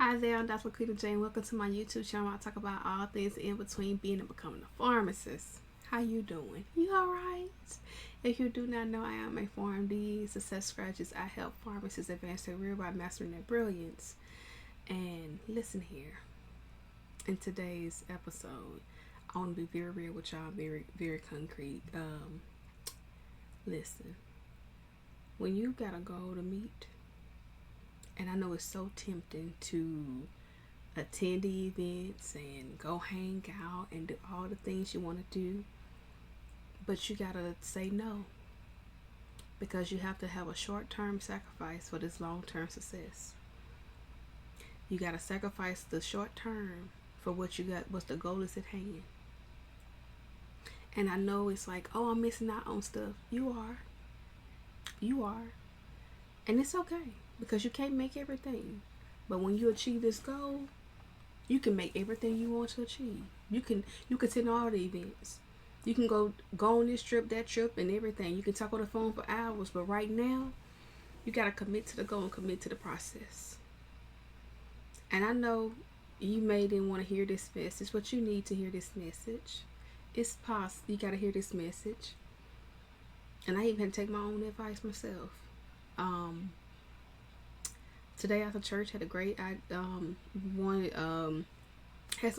Hi there, I'm Dr. Laquita Jane. Welcome to my YouTube channel. I talk about all things in between being and becoming a pharmacist. How you doing? You alright? If you do not know, I am a PharmD success strategist. I help pharmacists advance their career by mastering their brilliance. And listen here. In today's episode, I want to be very real with y'all, very concrete. Listen, when you got a goal to meet, and I know it's so tempting to attend the events and go hang out and do all the things you want to do, but you gotta say no, because you have to have a short-term sacrifice for this long-term success. You gotta sacrifice the short term for what you got, what's the goal is at hand. And I know it's like, oh, I'm missing out on stuff. You are, and it's okay, because you can't make everything. But when you achieve this goal, you can make everything you want to achieve. You can attend all the events. You can go on this trip, that trip, and everything. You can talk on the phone for hours. But right now, you gotta commit to the goal and commit to the process. And I know you may didn't want to hear this message, but you need to hear this message. It's possible you gotta hear this message. And I even had to take my own advice myself. Today after church, had a great had some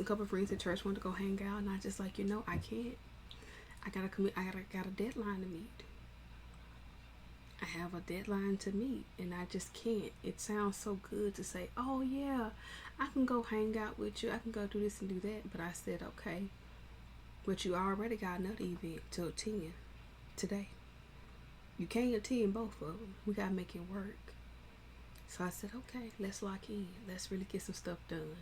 couple of friends at church, wanted to go hang out, and I just like, I can't. I gotta commit. I got a deadline to meet. I have a deadline to meet, and I just can't. It sounds so good to say, oh yeah, I can go hang out with you, I can go do this and do that. But I said, okay, but you already got another event to attend today. You can't attend both of them. We gotta make it work. So I said, okay, let's lock in. Let's really get some stuff done.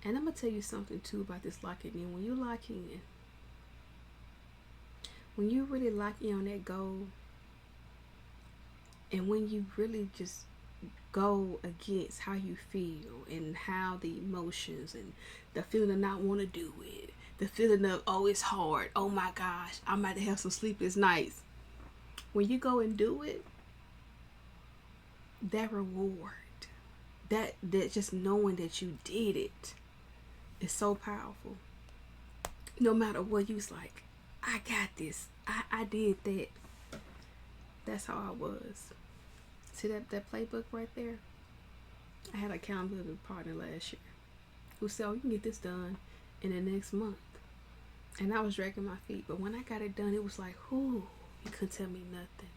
And I'm going to tell you something too about this locking in. When you lock in, when you really lock in on that goal, and when you really just go against how you feel and how the emotions and the feeling of not want to do it, the feeling of, oh, it's hard, oh my gosh, I'm about to have some sleepless nights. When you go and do it, that reward, that just knowing that you did it is so powerful. No matter what, you was like, I got this, I did that. That's how I was. See that playbook right there? I had an accountability partner last year who said, oh, you can get this done in the next month. And I was dragging my feet, but when I got it done, it was like, whoo, you couldn't tell me nothing.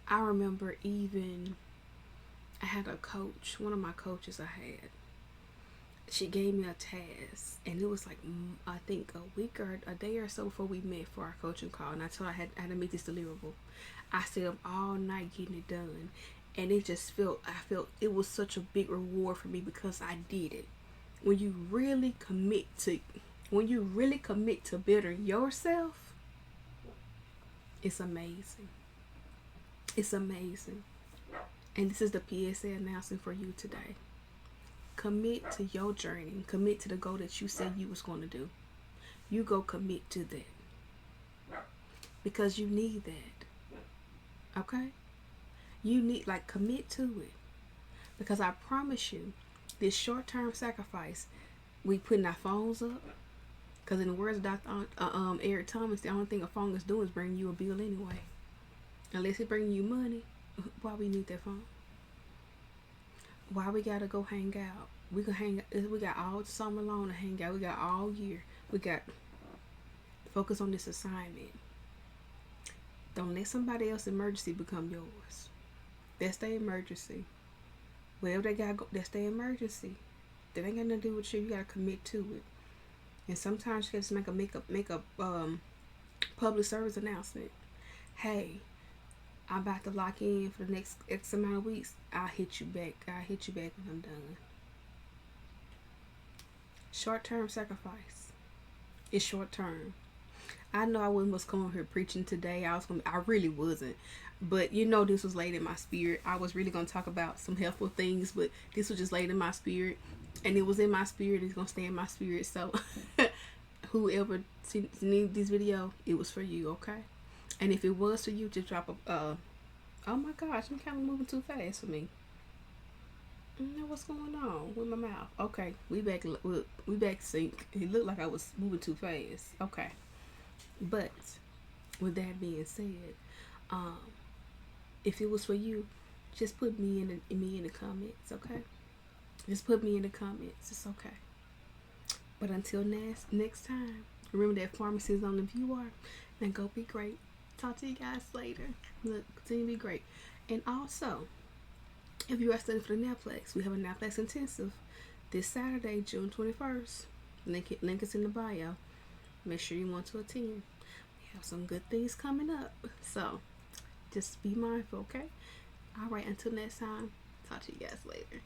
I remember even I had a coach, one of my coaches I had, she gave me a task, and it was like, I think a week or a day or so before we met for our coaching call, and I told her I had to make this deliverable. I stayed up all night getting it done, and I felt it was such a big reward for me because I did it. When you really commit to better yourself, it's amazing. It's amazing. And this is the PSA announcement for you today. Commit to your journey. Commit to the goal that you said you was going to do. You go commit to that. Because you need that. Okay? You need, commit to it. Because I promise you, this short-term sacrifice, we putting our phones up. Because in the words of Dr. Eric Thomas, the only thing a phone is doing is bringing you a bill anyway. Unless it's bringing you money, why we need that phone? Why we gotta go hang out? We can hang. We got all summer long to hang out. We got all year. We got focus on this assignment. Don't let somebody else's emergency become yours. That's their emergency. Whatever they got, that's their emergency. That ain't got nothing to do with you. You gotta commit to it. And sometimes you just make a public service announcement. Hey, I'm about to lock in for the next X amount of weeks. I'll hit you back when I'm done. Short-term sacrifice. It's short-term. I know I was coming here preaching today. I really wasn't. But this was laid in my spirit. I was really going to talk about some helpful things, but this was just laid in my spirit. And it was in my spirit. It's going to stay in my spirit. So whoever needs this video, it was for you, okay? And if it was for you, just drop a, oh my gosh, I'm kind of moving too fast for me. What's going on with my mouth? Okay, we back. We back sync. It looked like I was moving too fast. Okay, but with that being said, um, if it was for you, just put me in the comments. Okay, just put me in the comments. It's okay. But until next time, remember that pharmacy is on the viewer. And go be great. Talk to you guys later. Look, continue to be great. And also, if you are studying for the NAPLEX, we have a NAPLEX intensive this Saturday, June 21st. Link is in the bio. Make sure you want to attend. We have some good things coming up. So just be mindful, okay? All right, until next time, talk to you guys later.